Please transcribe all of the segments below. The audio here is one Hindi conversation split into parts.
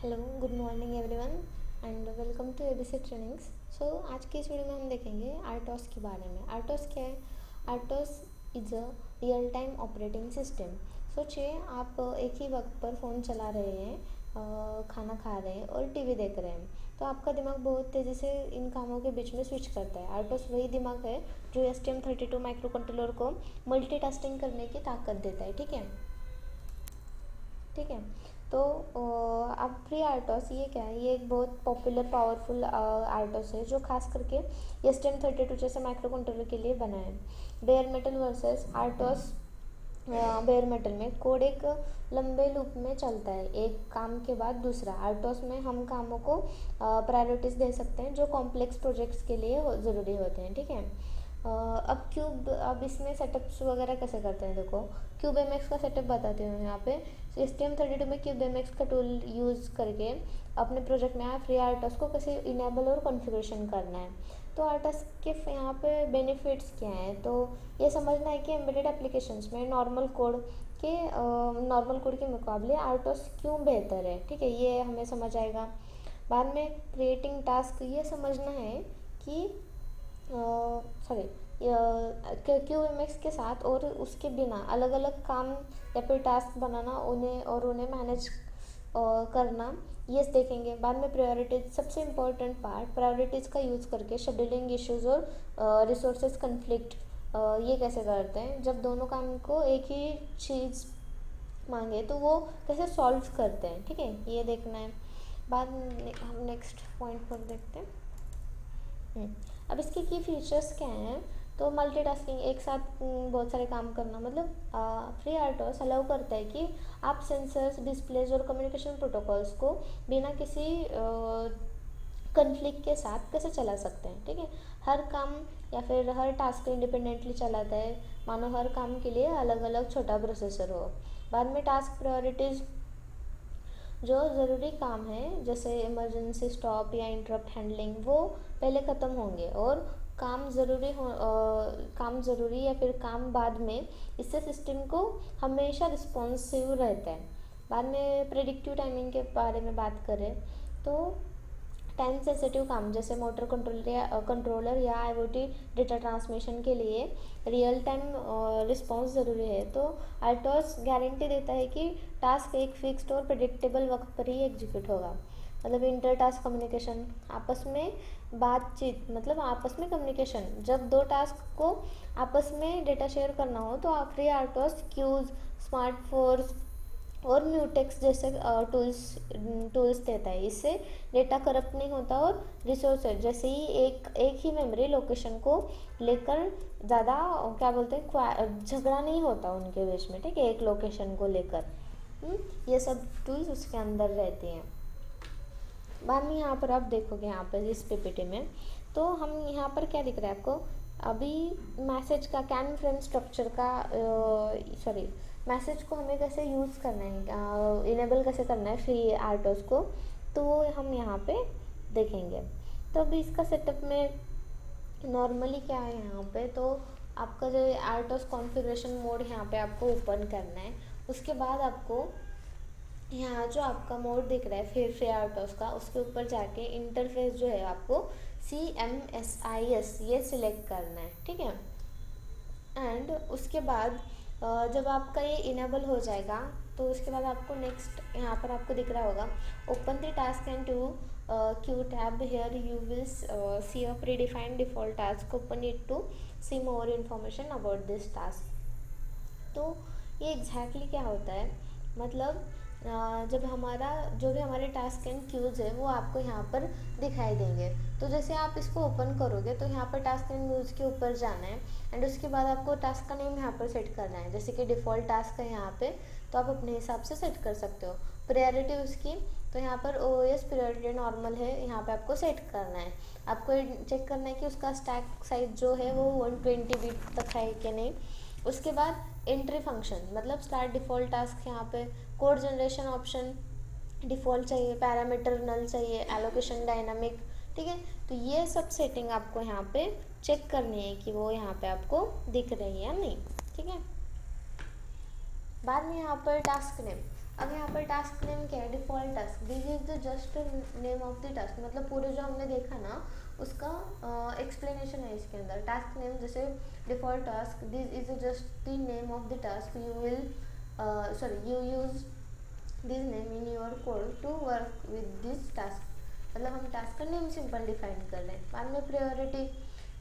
Hello, good morning everyone and welcome to ABC trainings. So आज की इस वीडियो में हम देखेंगे आर्टोस के बारे में। आर्टोस क्या है? RTOS is a real time operating system. सोचिए आप एक ही वक्त पर फ़ोन चला रहे हैं, खाना खा रहे हैं और टीवी देख रहे हैं, तो आपका दिमाग बहुत तेज़ी से इन कामों के बीच में स्विच करता है। आर्टोस वही दिमाग है जो STM32 माइक्रो कंट्रोलर को मल्टीटास्किंग करने की ताकत देता है। ठीक है। तो अब फ्री आर्टोस ये क्या है? ये एक बहुत पॉपुलर पावरफुल आर्टोस है जो खास करके STM32 जैसे माइक्रो कंट्रोलर के लिए बना है। Bare metal versus RTOS. Bare metal में कोड एक लंबे लूप में चलता है, एक काम के बाद दूसरा। आर्टोस में हम कामों को प्रायोरिटीज़ दे सकते हैं जो कॉम्प्लेक्स प्रोजेक्ट्स के लिए ज़रूरी होते हैं। ठीक है। अब इसमें सेटअप्स वगैरह कैसे करते हैं, देखो क्यूब एम एक्स का सेटअप बताती हूँ यहाँ पे। STM32 में क्यूब एम एक्स का टूल यूज़ करके अपने प्रोजेक्ट में आप फ्री आर्टोस को कैसे इनेबल और कॉन्फ़िगरेशन करना है। तो आर्टोस के यहाँ पे बेनिफिट्स क्या हैं, तो ये समझना है कि एम्बेडेड एप्लीकेशंस में नॉर्मल कोड के मुकाबले आर्टोस क्यों बेहतर है। ठीक है, ये हमें समझ आएगा। बाद में क्रिएटिंग टास्क, ये समझना है कि क्यू एम एक्स के साथ और उसके बिना अलग अलग काम या फिर टास्क बनाना, उन्हें मैनेज करना, ये देखेंगे। बाद में प्रायोरिटीज, सबसे इम्पोर्टेंट पार्ट, प्रायोरिटीज़ का यूज़ करके शेड्यूलिंग इश्यूज और रिसोर्सेज कन्फ्लिक्ट ये कैसे करते हैं। जब दोनों काम को एक ही चीज़ मांगे तो वो कैसे सॉल्व करते हैं। ठीक है, ये देखना है। बाद में हम नेक्स्ट पॉइंट पर देखते हैं। अब इसके की फीचर्स क्या हैं, तो मल्टीटास्किंग, एक साथ बहुत सारे काम करना, मतलब फ्री आर्टोस अलाउ करता है कि आप सेंसर्स, डिस्प्लेज और कम्युनिकेशन प्रोटोकॉल्स को बिना किसी कन्फ्लिक्ट के साथ कैसे चला सकते हैं। ठीक है, हर काम या फिर हर टास्क इंडिपेंडेंटली चलाता है, मानो हर काम के लिए अलग अलग छोटा प्रोसेसर हो। बाद में टास्क प्रायोरिटीज़, जो ज़रूरी काम है जैसे इमरजेंसी स्टॉप या इंटरप्ट हैंडलिंग, वो पहले ख़त्म होंगे और काम ज़रूरी या फिर काम बाद में। इससे सिस्टम को हमेशा रिस्पॉन्सिव रहता है। बाद में प्रेडिक्टिव टाइमिंग के बारे में बात करें तो टाइम सेंसिटिव काम जैसे मोटर कंट्रोलर या IoT डेटा ट्रांसमिशन के लिए रियल टाइम रिस्पॉन्स ज़रूरी है। तो आर्टोस गारंटी देता है कि टास्क एक फिक्स्ड और प्रेडिक्टेबल वक्त पर ही एग्जीक्यूट होगा। मतलब इंटर टास्क कम्युनिकेशन, आपस में बातचीत, मतलब आपस में कम्युनिकेशन, जब दो टास्क को आपस में डेटा शेयर करना हो तो फ्री आर्टोस क्यूज, स्मार्ट फोर्स और म्यूटेक्स जैसे टूल्स देता है। इससे डेटा करप्ट नहीं होता और रिसोर्सेज, जैसे ही एक ही मेमोरी लोकेशन को लेकर ज़्यादा क्या बोलते हैं, झगड़ा नहीं होता उनके बीच में। ठीक है, एक लोकेशन को लेकर ये सब टूल्स उसके अंदर रहते हैं। बाद में यहाँ पर आप देखोगे, यहाँ पर इस PPT में, तो हम यहाँ पर क्या दिख रहा है आपको, अभी मैसेज का कैन फ्रेम स्ट्रक्चर का मैसेज को हमें कैसे यूज़ करना है, इनेबल कैसे करना है फ्री आर्टोस को, तो वो हम यहाँ पे देखेंगे। तो अभी इसका सेटअप में नॉर्मली क्या है यहाँ पे, तो आपका जो आर्टोस कॉन्फ़िगरेशन मोड यहाँ पे आपको ओपन करना है। उसके बाद आपको यहाँ जो आपका मोड दिख रहा है फिर फ्री आर्टोस का, उसके ऊपर जाके इंटरफेस जो है आपको CMSIS ये सिलेक्ट करना है। ठीक है, एंड उसके बाद जब आपका ये इनेबल हो जाएगा तो उसके बाद आपको नेक्स्ट यहाँ पर आपको दिख रहा होगा, open the task and to queue tab, here you will see a predefined default task, open it to see more information about this task. तो ये एग्जैक्टली क्या होता है, मतलब जब जो भी हमारे टास्क एंड क्यूज है वो आपको यहाँ पर दिखाई देंगे। तो जैसे आप इसको ओपन करोगे तो यहाँ पर टास्क एंड क्यूज के ऊपर जाना है एंड उसके बाद आपको टास्क का नेम यहाँ पर सेट करना है। जैसे कि डिफ़ॉल्ट टास्क है यहाँ पे, तो आप अपने हिसाब से सेट कर सकते हो। प्रायोरिटी उसकी, तो यहाँ पर OS प्रायोरिटी नॉर्मल है, यहाँ पे आपको सेट करना है। आपको चेक करना है कि उसका स्टैक साइज जो है वो 120 बिट तक है कि नहीं। उसके बाद एंट्री फंक्शन, मतलब स्टार्ट डिफ़ॉल्ट टास्क, यहाँ पे कोड जनरेशन ऑप्शन डिफ़ॉल्ट चाहिए, पैरामीटर नल चाहिए, एलोकेशन डायनामिक। ठीक है, तो ये सब सेटिंग आपको यहाँ पे चेक करनी है कि वो यहाँ पे आपको दिख रही है या नहीं। ठीक है, बाद में यहाँ पर टास्क नेम, अब यहाँ पर टास्क नेम क्या है, default task, this is the just name of the task, मतलब पूरे जो हमने देखा ना उसका एक्सप्लेनेशन है इसके अंदर। टास्क नेम जैसे default task, this is just the name of the task, you will you use this name in your code to work with this task, मतलब हम टास्क का नेम सिंपल डिफाइन कर रहे हैं। बाद में प्रायोरिटी,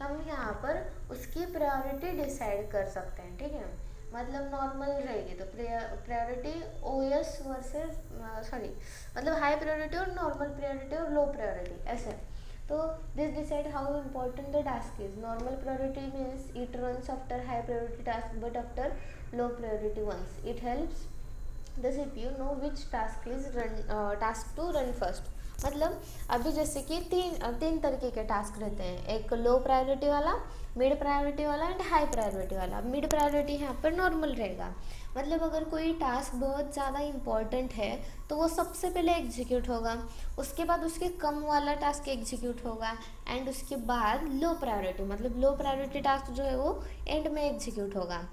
हम यहाँ पर उसकी प्रायोरिटी डिसाइड कर सकते हैं, ठीक है, मतलब नॉर्मल रहेगी तो प्रायोरिटी ओएस वर्सेस मतलब हाई प्रायोरिटी और नॉर्मल प्रायोरिटी और लो प्रायोरिटी ऐसे। तो this decide how important the task is. Normal priority means it runs after high priority task but after low priority ones. It helps the CPU know which task to run first. मतलब अभी जैसे कि तीन तरीके के टास्क रहते हैं, एक लो प्रायोरिटी वाला, मिड प्रायोरिटी वाला एंड हाई प्रायोरिटी वाला। मिड प्रायोरिटी यहाँ पर नॉर्मल रहेगा, मतलब अगर कोई टास्क बहुत ज़्यादा इम्पॉर्टेंट है तो वो सबसे पहले एग्जीक्यूट होगा, उसके बाद उसके कम वाला टास्क एग्जीक्यूट होगा एंड उसके बाद लो प्रायोरिटी, मतलब लो प्रायोरिटी टास्क जो है वो एंड में एग्जीक्यूट होगा।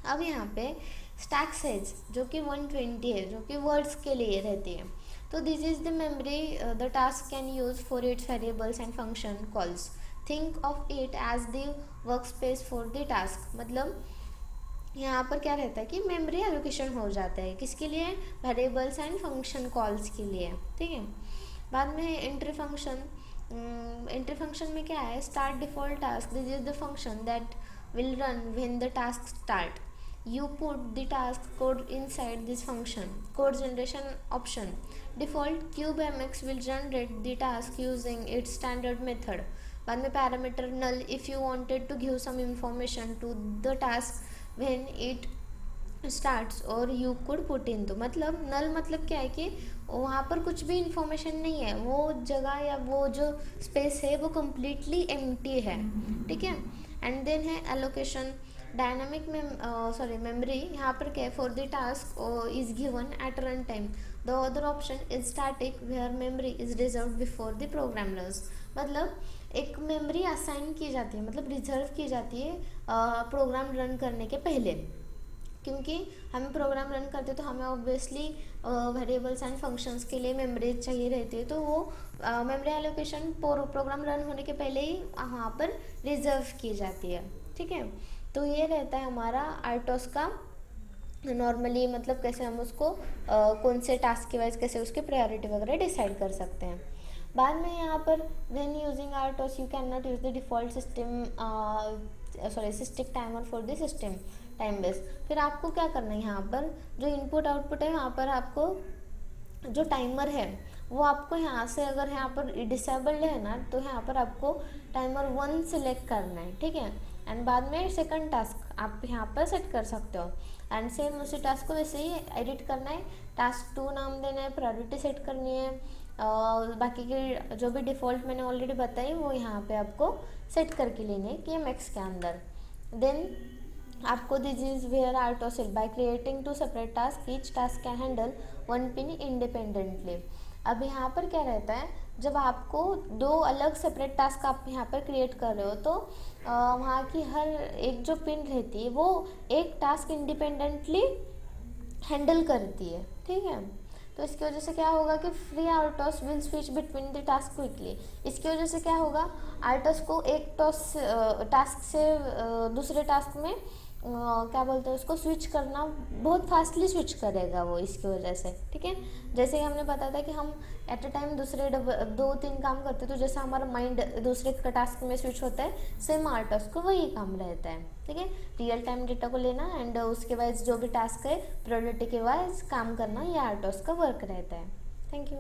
अब यहाँ पे स्टैक साइज जो कि 120 है, जो कि वर्ड्स के लिए रहती है, तो this is the memory the task can use for its variables and function calls. Think of it as the work space for the task, मतलब यहाँ पर क्या रहता है कि मेमोरी एलोकेशन हो जाता है किसके लिए, वेरिएबल्स एंड फंक्शन कॉल्स के लिए, ठीक है। बाद में एंट्री फंक्शन, एंट्री फंक्शन में क्या है, start default task, this is the function that will run when the task start. You put the task code inside this function. Code generation option. Default CubeMX will generate the task using its standard method. बाद में parameter null if you wanted to give some information to the task when it starts और यू कुड पुट इन तो, मतलब नल मतलब क्या है कि वहाँ पर कुछ भी इंफॉर्मेशन नहीं है, वो जगह या वो जो स्पेस है वो कम्प्लीटली एम्प्टी है, ठीक है। एंड देन है एलोकेशन, डायनामिक मेमोरी, यहाँ पर क्या है, for the task is given at run time. The other option is static where memory is reserve before the program runs, मतलब एक मेमोरी असाइन की जाती है, मतलब रिजर्व की जाती है प्रोग्राम रन करने के पहले, क्योंकि हम प्रोग्राम रन करते तो हमें ऑब्वियसली वेरिएबल्स एंड फंक्शंस के लिए मेमोरी चाहिए रहती है, तो वो मेमोरी एलोकेशन प्रोग्राम रन होने के पहले ही वहाँ पर रिजर्व की जाती है, ठीक है। तो ये रहता है हमारा आर्टोस का नॉर्मली, मतलब कैसे हम उसको कौन से टास्क के वाइज कैसे उसके प्रायोरिटी वगैरह डिसाइड कर सकते हैं। बाद में यहाँ पर when using RTOS you can not use the default systick timer for the system time base. फिर आपको क्या करना है, यहाँ पर जो इनपुट आउटपुट है वहाँ पर आपको जो टाइमर है वो आपको यहाँ से, अगर यहाँ पर डिसेबल्ड है ना तो यहाँ पर आपको टाइमर 1 सिलेक्ट करना है, ठीक है। एंड बाद में सेकंड टास्क आप यहाँ पर सेट कर सकते हो एंड सेम उसी टास्क को वैसे ही एडिट करना है, टास्क 2 नाम देना है, प्रायोरिटी सेट करनी है, बाकी की जो भी डिफ़ॉल्ट मैंने ऑलरेडी बताई वो यहाँ पे आपको सेट करके लेने हैं KMX के अंदर। देन आपको this is where RTOS will by creating 2 separate task, each task can handle 1 pin independently. अब यहाँ पर क्या रहता है, जब आपको 2 अलग सेपरेट टास्क आप यहाँ पर क्रिएट कर रहे हो तो वहाँ की हर एक जो पिन रहती है वो एक टास्क इंडिपेंडेंटली हैंडल करती है, ठीक है। तो इसकी वजह से क्या होगा कि free RTOS will switch between the task quickly. इसकी वजह से क्या होगा, आर्टोस को एक टास्क से दूसरे टास्क में क्या बोलते हैं उसको स्विच करना बहुत फास्टली स्विच करेगा वो, इसकी वजह से, ठीक है। जैसे कि हमने बताया था कि हम एट अ टाइम दूसरे 2-3 काम करते तो जैसे हमारा माइंड दूसरे टास्क में स्विच होता है, सेम आर्टोस को वही काम रहता है, ठीक है। रियल टाइम डेटा को लेना एंड उसके वाइज जो भी टास्क है प्रायोरिटी के वाइज काम करना, ये आर्टोस का वर्क रहता है। Thank you.